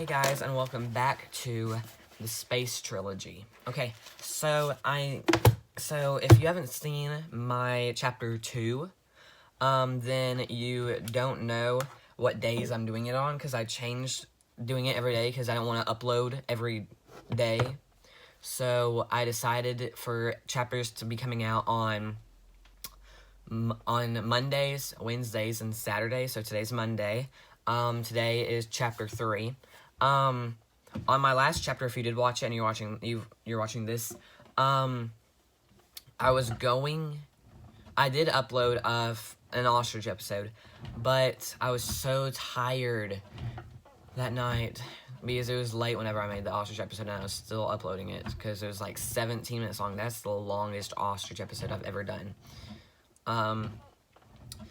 Hey guys, and welcome back to the Space Trilogy. Okay, so if you haven't seen my chapter 2, then you don't know what days I'm doing it on, because I changed doing it every day because I don't want to upload every day. So I decided for chapters to be coming out on Mondays, Wednesdays, and Saturdays. So today's Monday. Today is chapter 3. On my last chapter, if you did watch it and you're watching this, I did upload an ostrich episode, but I was so tired that night because it was late whenever I made the ostrich episode, and I was still uploading it because it was like 17 minutes long. That's the longest ostrich episode I've ever done.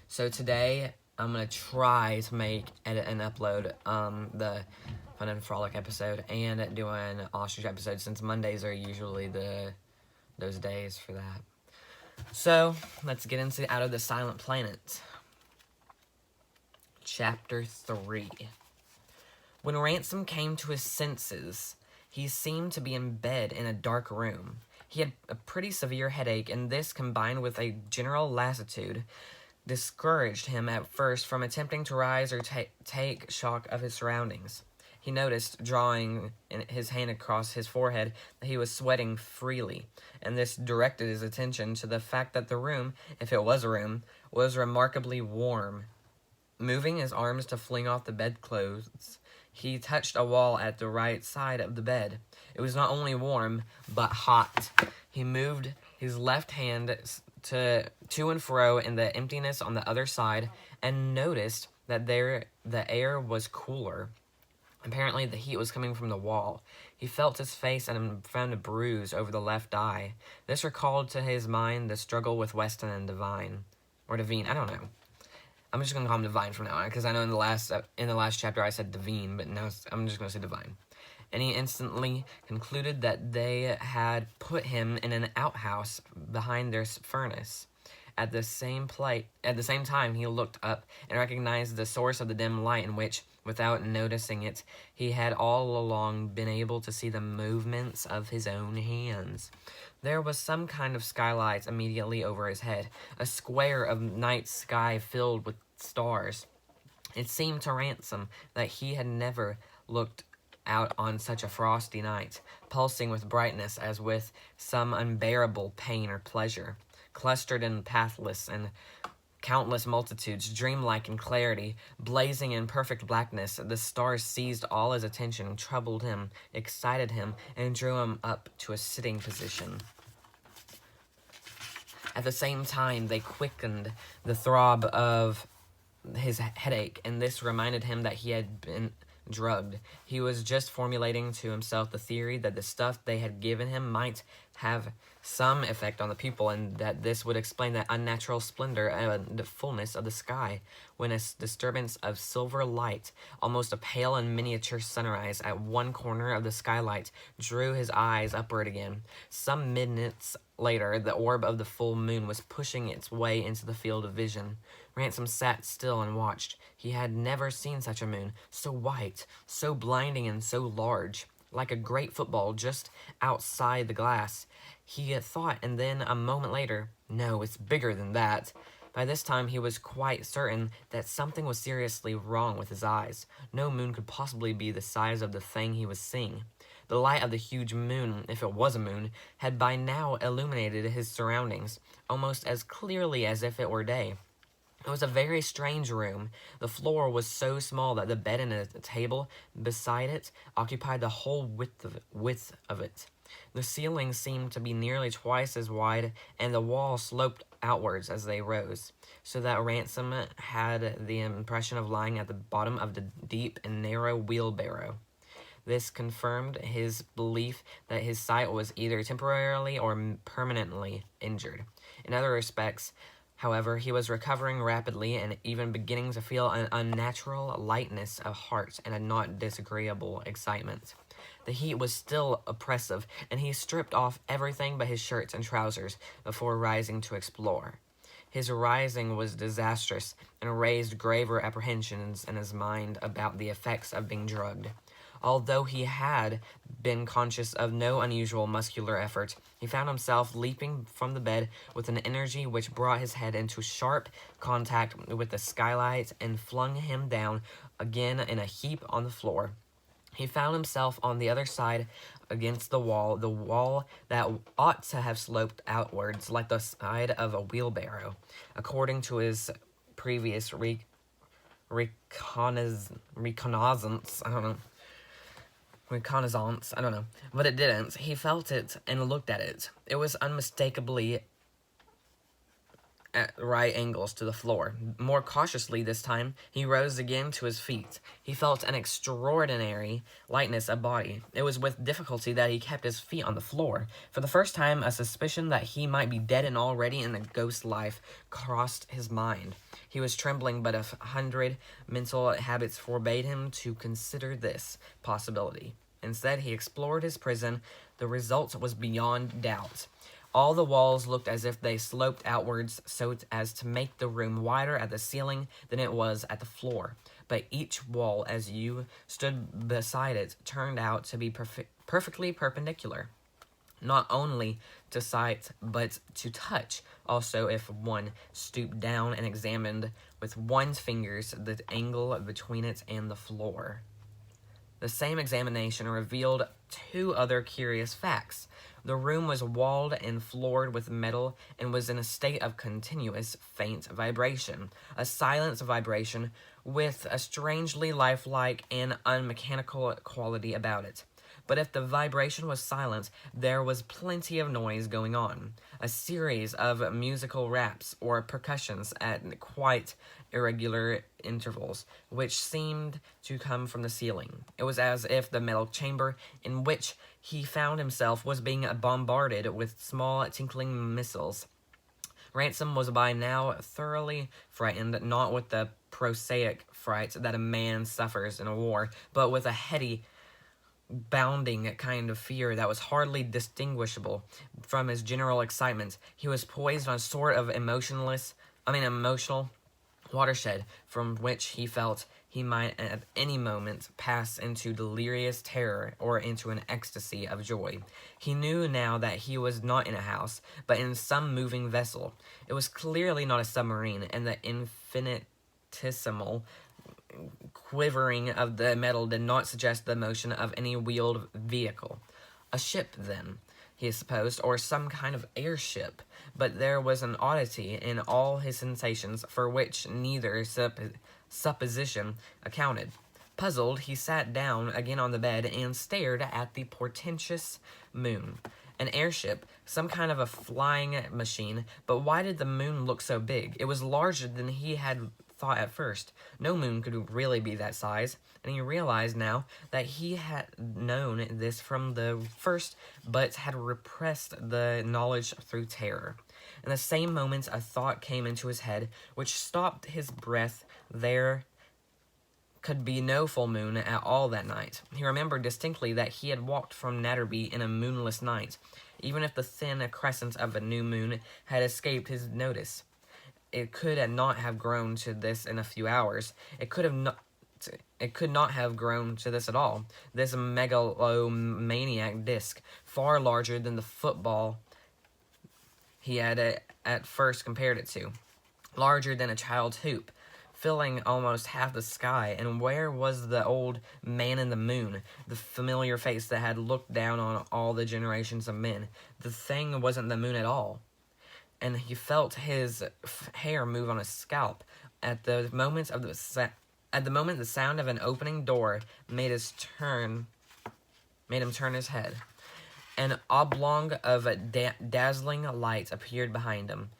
So today I'm gonna try to edit and upload the Fun and Frolic episode and do an ostrich episode, since Mondays are usually those days for that. So let's get into Out of the Silent Planet. Chapter 3. When Ransom came to his senses, he seemed to be in bed in a dark room. He had a pretty severe headache, and this, combined with a general lassitude, discouraged him at first from attempting to rise or take shock of his surroundings. He noticed, drawing his hand across his forehead, that he was sweating freely, and this directed his attention to the fact that the room, if it was a room, was remarkably warm. Moving his arms to fling off the bedclothes, he touched a wall at the right side of the bed. It was not only warm, but hot. He moved his left hand to and fro in the emptiness on the other side, and noticed that the air was cooler. Apparently, the heat was coming from the wall. He felt his face and found a bruise over the left eye. This recalled to his mind the struggle with Weston and Devine. Or Devine, I don't know. I'm just going to call him Devine from now on, because I know in the last chapter I said Devine, but now I'm just going to say Devine. And he instantly concluded that they had put him in an outhouse behind their furnace. At the same time, he looked up and recognized the source of the dim light, in which, without noticing it, he had all along been able to see the movements of his own hands. There was some kind of skylight immediately over his head, a square of night sky filled with stars. It seemed to Ransom that he had never looked out on such a frosty night, pulsing with brightness as with some unbearable pain or pleasure. Clustered in pathless and countless multitudes, dreamlike in clarity, blazing in perfect blackness, the stars seized all his attention, troubled him, excited him, and drew him up to a sitting position. At the same time, they quickened the throb of his headache, and this reminded him that he had been drugged. He was just formulating to himself the theory that the stuff they had given him might have some effect on the people, and that this would explain the unnatural splendor and the fullness of the sky, when a disturbance of silver light, almost a pale and miniature sunrise at one corner of the skylight, drew his eyes upward again. Some minutes later, the orb of the full moon was pushing its way into the field of vision. Ransom sat still and watched. He had never seen such a moon, so white, so blinding, and so large, like a great football just outside the glass. He had thought, and then, a moment later, no, it's bigger than that. By this time, he was quite certain that something was seriously wrong with his eyes. No moon could possibly be the size of the thing he was seeing. The light of the huge moon, if it was a moon, had by now illuminated his surroundings, almost as clearly as if it were day. It was a very strange room. The floor was so small that the bed and a table beside it occupied the whole width of it. The ceiling seemed to be nearly twice as wide, and the walls sloped outwards as they rose, so that Ransom had the impression of lying at the bottom of the deep and narrow wheelbarrow. This confirmed his belief that his sight was either temporarily or permanently injured. In other respects, however, he was recovering rapidly, and even beginning to feel an unnatural lightness of heart and a not disagreeable excitement. The heat was still oppressive, and he stripped off everything but his shirts and trousers before rising to explore. His rising was disastrous, and raised graver apprehensions in his mind about the effects of being drugged. Although he had been conscious of no unusual muscular effort, he found himself leaping from the bed with an energy which brought his head into sharp contact with the skylight and flung him down again in a heap on the floor. He found himself on the other side against the wall that ought to have sloped outwards like the side of a wheelbarrow, according to his previous reconnaissance. Reconnaissance, I don't know. But it didn't. He felt it and looked at it. It was unmistakably at right angles to the floor. More cautiously this time, he rose again to his feet. He felt an extraordinary lightness of body. It was with difficulty that he kept his feet on the floor. For the first time, a suspicion that he might be dead and already in a ghost life crossed his mind. He was trembling, but 100 mental habits forbade him to consider this possibility. Instead, he explored his prison. The result was beyond doubt. All the walls looked as if they sloped outwards so as to make the room wider at the ceiling than it was at the floor. But each wall, as you stood beside it, turned out to be perfectly perpendicular, not only to sight, but to touch. Also, if one stooped down and examined with one's fingers the angle between it and the floor. The same examination revealed two other curious facts. The room was walled and floored with metal and was in a state of continuous faint vibration, a silent vibration with a strangely lifelike and unmechanical quality about it. But if the vibration was silent, there was plenty of noise going on, a series of musical raps or percussions at quite irregular intervals, which seemed to come from the ceiling. It was as if the metal chamber in which he found himself was being bombarded with small tinkling missiles. Ransom was by now thoroughly frightened, not with the prosaic fright that a man suffers in a war, but with a heady, bounding kind of fear that was hardly distinguishable from his general excitement. He was poised on a sort of emotional watershed from which he felt he might at any moment pass into delirious terror or into an ecstasy of joy. He knew now that he was not in a house, but in some moving vessel. It was clearly not a submarine, and the infinitesimal quivering of the metal did not suggest the motion of any wheeled vehicle. A ship, then, he supposed, or some kind of airship, but there was an oddity in all his sensations for which neither supposition accounted. Puzzled, he sat down again on the bed and stared at the portentous moon. An airship, some kind of a flying machine, but why did the moon look so big? It was larger than he had thought at first. No moon could really be that size, and he realized now that he had known this from the first, but had repressed the knowledge through terror. In the same moment, a thought came into his head, which stopped his breath. There could be no full moon at all that night. He remembered distinctly that he had walked from Natterby in a moonless night, even if the thin crescent of a new moon had escaped his notice. It could not have grown to this in a few hours. It could not have grown to this at all. This megalomaniac disc, far larger than the football he had at first compared it to, larger than a child's hoop, filling almost half the sky. And where was the old man in the moon, the familiar face that had looked down on all the generations of men? The thing wasn't the moon at all. And he felt his hair move on his scalp. At the moment the sound of an opening door made him turn his head. An oblong of dazzling light appeared behind him,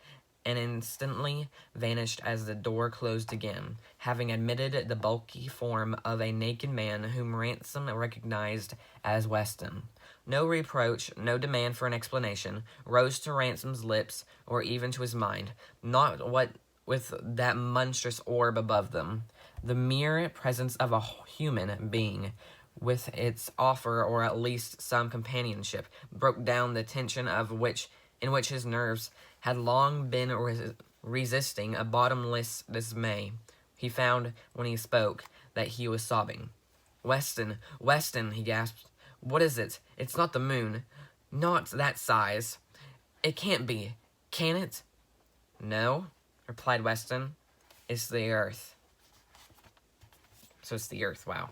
and instantly vanished as the door closed again, having admitted the bulky form of a naked man whom Ransom recognized as Weston. No reproach, no demand for an explanation, rose to Ransom's lips, or even to his mind, not what with that monstrous orb above them. The mere presence of a human being, with its offer, or at least some companionship, broke down the tension in which his nerves had long been resisting a bottomless dismay. He found, when he spoke, that he was sobbing. Weston, he gasped. What is it? It's not the moon. Not that size. It can't be. Can it? No, replied Weston. It's the Earth. So it's the Earth, wow.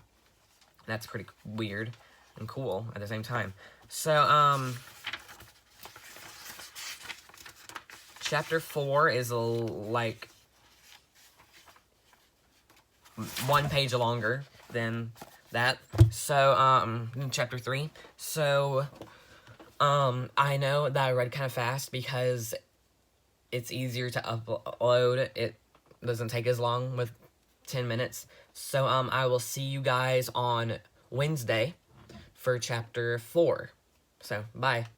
That's pretty weird and cool at the same time. So, Chapter 4 is, like, 1 page longer than that. So, Chapter 3. So, I know that I read kind of fast because it's easier to upload. It doesn't take as long with 10 minutes. So, I will see you guys on Wednesday for Chapter 4. So, bye.